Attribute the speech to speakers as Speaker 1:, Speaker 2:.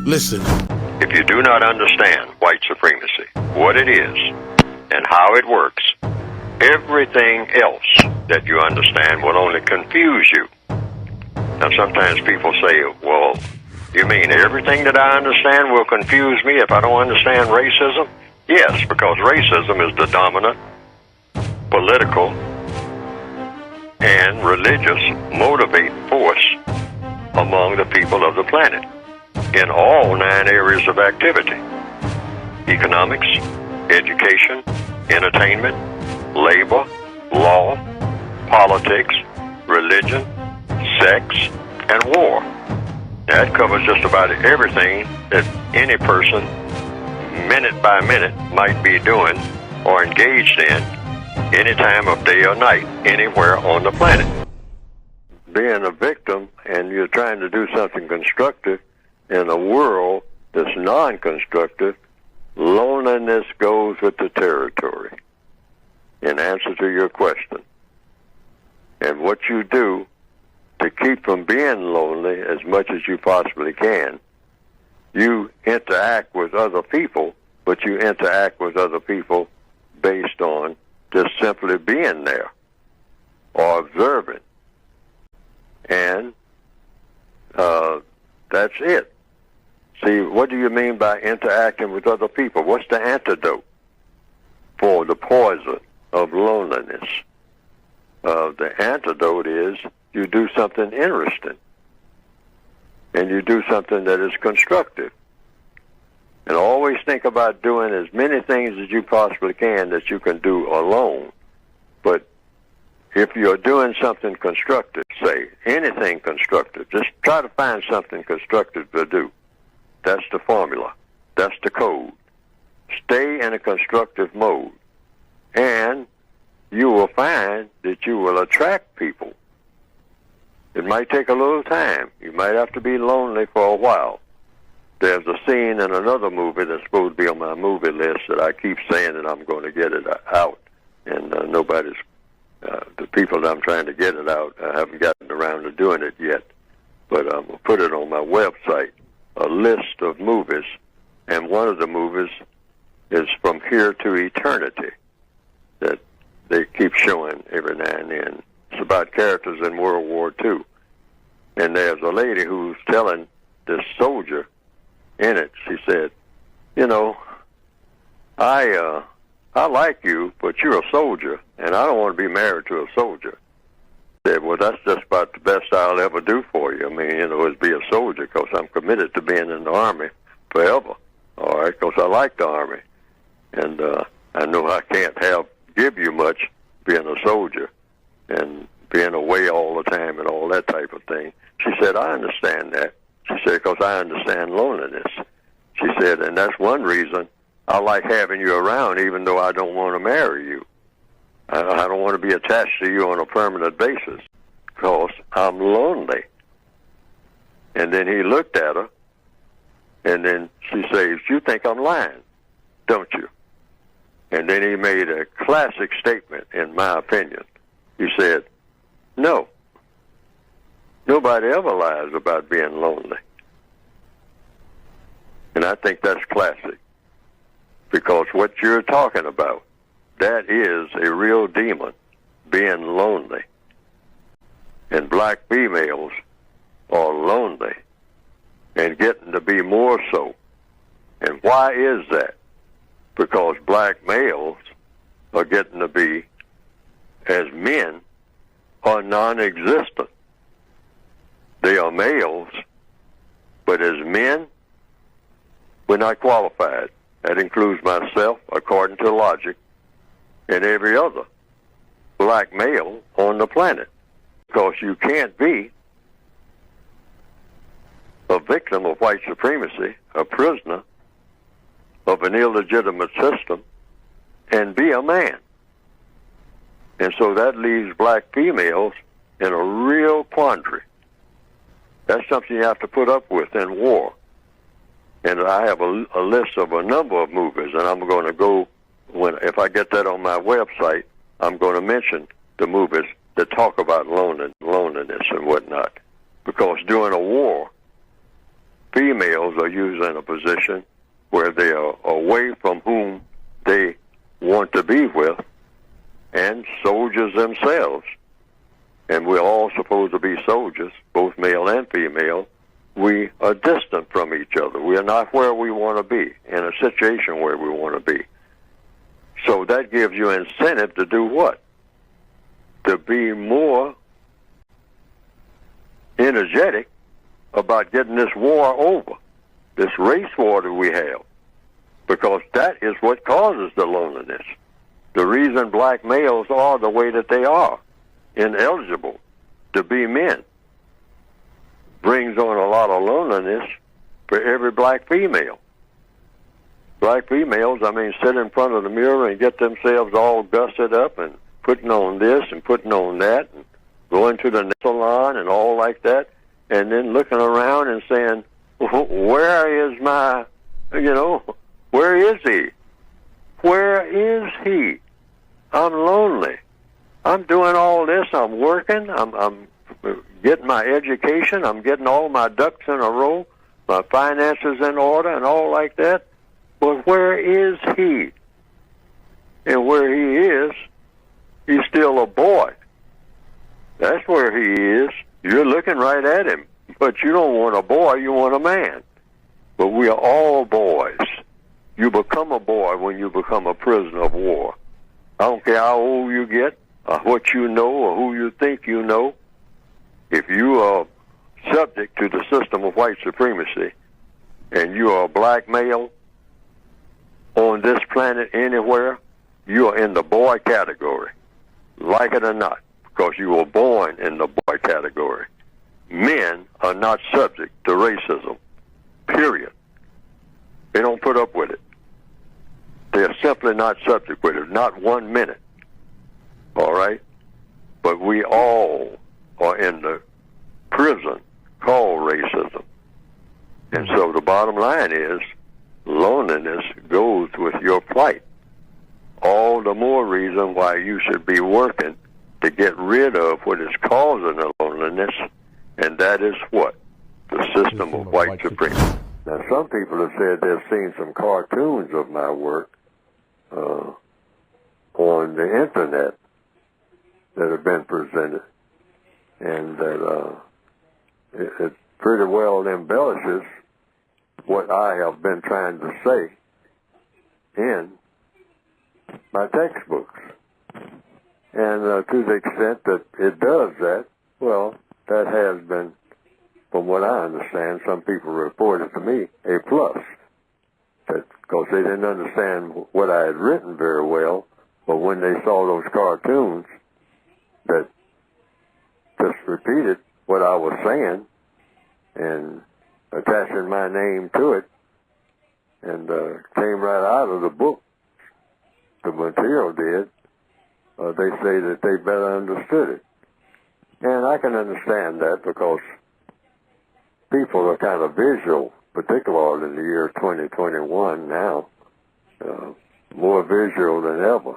Speaker 1: Listen.
Speaker 2: If you do not understand white supremacy, what it is, and how it works, everything else that you understand will only confuse you. Now, sometimes people say, well, you mean everything that I understand will confuse me if I don't understand racism? Yes, because racism is the dominant political and religious motivating force among the people of the planet in all 9 areas of activity: economics, education, entertainment, labor, law, politics, religion, sex, and war. That covers just about everything that any person, minute by minute, might be doing or engaged in any time of day or night, anywhere on the planet. Being a victim and you're trying to do something constructive in a world that's non-constructive, loneliness goes with the territory, in answer to your question. And what you do to keep from being lonely as much as you possibly can, you interact with other people, but you interact with other people based on just simply being there or observing. And that's it. See, what do you mean by interacting with other people? What's the antidote for the poison of loneliness? The antidote is you do something interesting, and you do something that is constructive. And always think about doing as many things as you possibly can that you can do alone. But if you're doing something constructive, say anything constructive, just try to find something constructive to do. That's the formula. That's the code. Stay in a constructive mode, and you will find that you will attract people. It might take a little time. You might have to be lonely for a while. There's a scene in another movie that's supposed to be on my movie list that I keep saying that I'm going to get it out, and the people that I'm trying to get it out, I haven't gotten around to doing it yet, but I'm going to put it on my website, a list of movies, and one of the movies is From Here to Eternity that they keep showing every now and then. It's about characters in World War II. And there's a lady who's telling this soldier in it, she said, you know, I like you, but you're a soldier, and I don't want to be married to a soldier. I said, well, that's just about the best I'll ever do for you. I mean, you know, is be a soldier, because I'm committed to being in the Army forever, all right, because I like the Army. And I know I can't give you much being a soldier and being away all the time and all that type of thing. She said, I understand that. She said, because I understand loneliness. She said, and that's one reason I like having you around, even though I don't want to marry you. I don't want to be attached to you on a permanent basis, because I'm lonely. And then he looked at her, and then she says, you think I'm lying, don't you? And then he made a classic statement, in my opinion. He said, no, nobody ever lies about being lonely. And I think that's classic, because what you're talking about, that is a real demon, being lonely. And black females are lonely and getting to be more so. And why is that? Because black males are getting to be, as men, are non-existent. They are males, but as men, we're not qualified. That includes myself, according to logic, and every other black male on the planet. Because you can't be a victim of white supremacy, a prisoner of an illegitimate system, and be a man. And so that leaves black females in a real quandary. That's something you have to put up with in war. And I have a list of a number of movies, and I'm going to go, if I get that on my website, I'm going to mention the movies that talk about loneliness and whatnot. Because during a war, females are usually in a position where they are away from whom they want to be with, and soldiers themselves. And we're all supposed to be soldiers, both male and female. We are distant from each other. We are not where we want to be, in a situation where we want to be. So that gives you incentive to do what? To be more energetic about getting this war over, this race war that we have, because that is what causes the loneliness. The reason black males are the way that they are, ineligible to be men, brings on a lot of loneliness for every black female. Black females, sit in front of the mirror and get themselves all dusted up and putting on this and putting on that and going to the salon and all like that, and then looking around and saying, where is my, where is he? Where is he? I'm lonely. I'm doing all this. I'm working. I'm getting my education. I'm getting all my ducks in a row, my finances in order and all like that. But where is he? And where he is, he's still a boy. That's where he is. You're looking right at him. But you don't want a boy, you want a man. But we are all boys. You become a boy when you become a prisoner of war. I don't care how old you get, or what you know, or who you think you know. If you are subject to the system of white supremacy, and you are a black male on this planet anywhere, you are in the boy category, like it or not, because you were born in the boy category. Men are not subject to racism, period. They don't put up with it. They are simply not subject with it, not 1 minute. All right? But we all are in the prison called racism. And so the bottom line is, loneliness goes with your plight. All the more reason why you should be working to get rid of what is causing the loneliness, and that is what? The system of white supremacy. Now, some people have said they've seen some cartoons of my work on the internet that have been presented, and that it pretty well embellishes what I have been trying to say in my textbooks. And to the extent that it does that, well, that has been, from what I understand, some people reported to me, a plus. Because they didn't understand what I had written very well, but when they saw those cartoons that just repeated what I was saying and attaching my name to it, and came right out of the book, the material did, they say that they better understood it. And I can understand that, because people are kind of visual, particularly in the year 2021 now, more visual than ever.